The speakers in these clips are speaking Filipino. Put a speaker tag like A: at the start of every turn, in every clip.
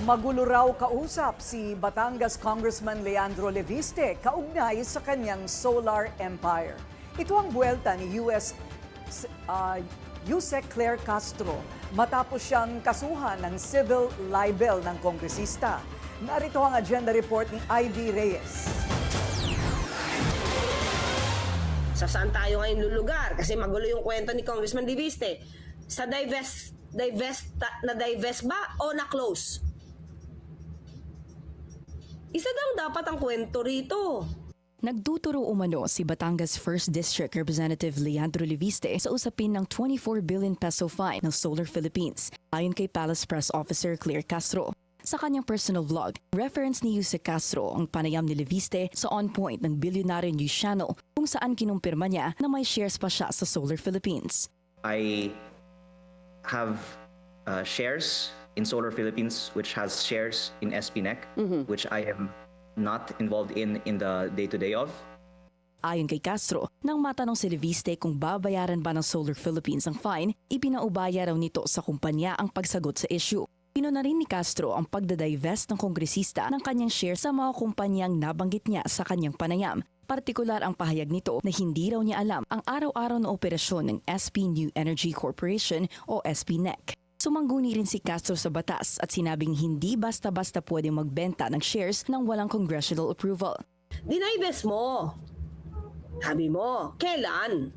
A: Magulo raw kausap si Batangas Congressman Leandro Leviste kaugnay sa kanyang solar empire. Ito ang buwelta ni Yusek Claire Castro matapos siyang kasuhan ng civil libel ng kongresista. Narito ang agenda report ni Ivy Reyes.
B: Sa saan tayo ngayon lulugar? Kasi magulo yung kwento ni Congressman Leviste. Sa divest ba o na-close? Isa daw dapat ang kwento rito.
C: Nagtuturo umano si Batangas 1st District Representative Leandro Leviste sa usapin ng 24 billion peso fine ng Solar Philippines, ayon kay Palace Press Officer Claire Castro. Sa kanyang personal vlog, reference ni Yusek Castro ang panayam ni Leviste sa On Point ng Billionaire News Channel kung saan kinumpirma niya na may shares pa siya sa Solar Philippines.
D: I have shares in Solar Philippines, which has shares in SPNEC, which I am not involved in the day-to-day of.
C: Ayon kay Castro, nang matanong si Leviste kung babayaran ba ng Solar Philippines ang fine, ipinaubaya raw nito sa kumpanya ang pagsagot sa issue. Pinuna rin ni Castro ang pagdadivest ng kongresista ng kanyang share sa mga kumpanyang nabanggit niya sa kanyang panayam. Partikular ang pahayag nito na hindi raw niya alam ang araw-araw na operasyon ng SP New Energy Corporation o SPNEC. Sumangguni rin si Castro sa batas at sinabing hindi basta-basta pwede magbenta ng shares nang walang congressional approval.
B: Dinivest mo. Sabi mo, kailan?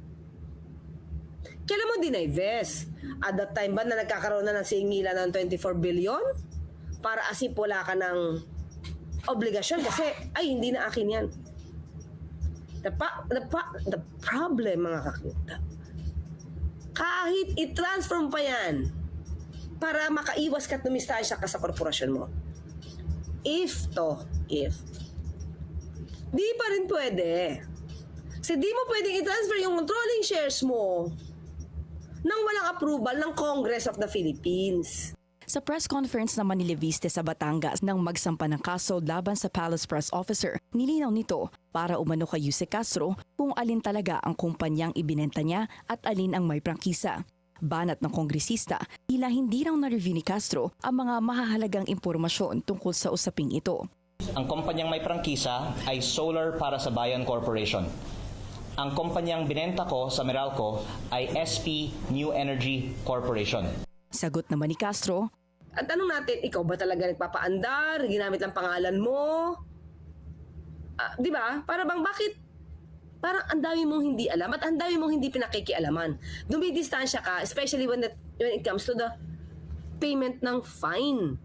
B: Kailan mo dinivest? At that time ba na nagkakaroon na ng singilan ng 24 billion? Para asip wala ka ng obligasyon kasi, ay, hindi na akin yan. The problem, mga kakita, kahit i-transform pa yan para makaiwas ka at tumistansya ka sa korporasyon mo. If, di pa rin pwede. Kasi di mo pwedeng i-transfer yung controlling shares mo nang walang approval ng Congress of the Philippines.
C: Sa press conference naman ni Leviste sa Batangas nang magsampa ng kaso laban sa Palace Press Officer, nilinaw nito para umano kay Yusek Castro kung alin talaga ang kumpanyang ibinenta niya at alin ang may prangkisa. Banat ng kongresista, tila hindi raw na-review ni Castro ang mga mahahalagang impormasyon tungkol sa usaping ito.
E: Ang kumpanyang may prangkisa ay Solar para sa Bayan Corporation. Ang kumpanyang binenta ko sa Meralco ay SP New Energy Corporation.
C: Sagot naman ni Castro,
B: At tanong natin, ikaw ba talaga nagpapaandar? Ginamit ang pangalan mo? Di ba? Para bang bakit? Parang ang dami mong hindi alam at ang dami mong hindi pinakikialaman. Dumidistansya ka, especially when it comes to the payment ng fine.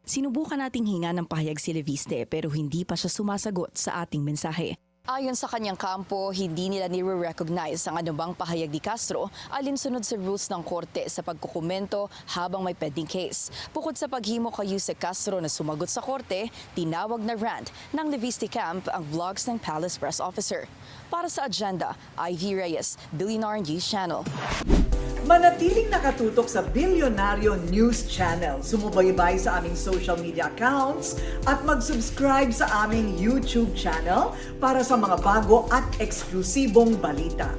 C: sinubukan nating hinga ng pahayag si Leviste pero hindi pa siya sumasagot sa ating mensahe. Ayon sa kanyang kampo, hindi nila nire-recognize ang anumang pahayag ni Castro alinsunod sa rules ng korte sa pagkukomento habang may pending case. Bukod sa paghimo kay Yusek Castro na sumagot sa korte, tinawag na rant ng Leviste Camp ang vlogs ng Palace Press Officer. Para sa agenda, Ivy Reyes, Billionaire News Channel.
A: Manatiling nakatutok sa Billionaire News Channel. Sumubaybay sa aming social media accounts at mag-subscribe sa aming YouTube channel para sa mga bago at eksklusibong balita.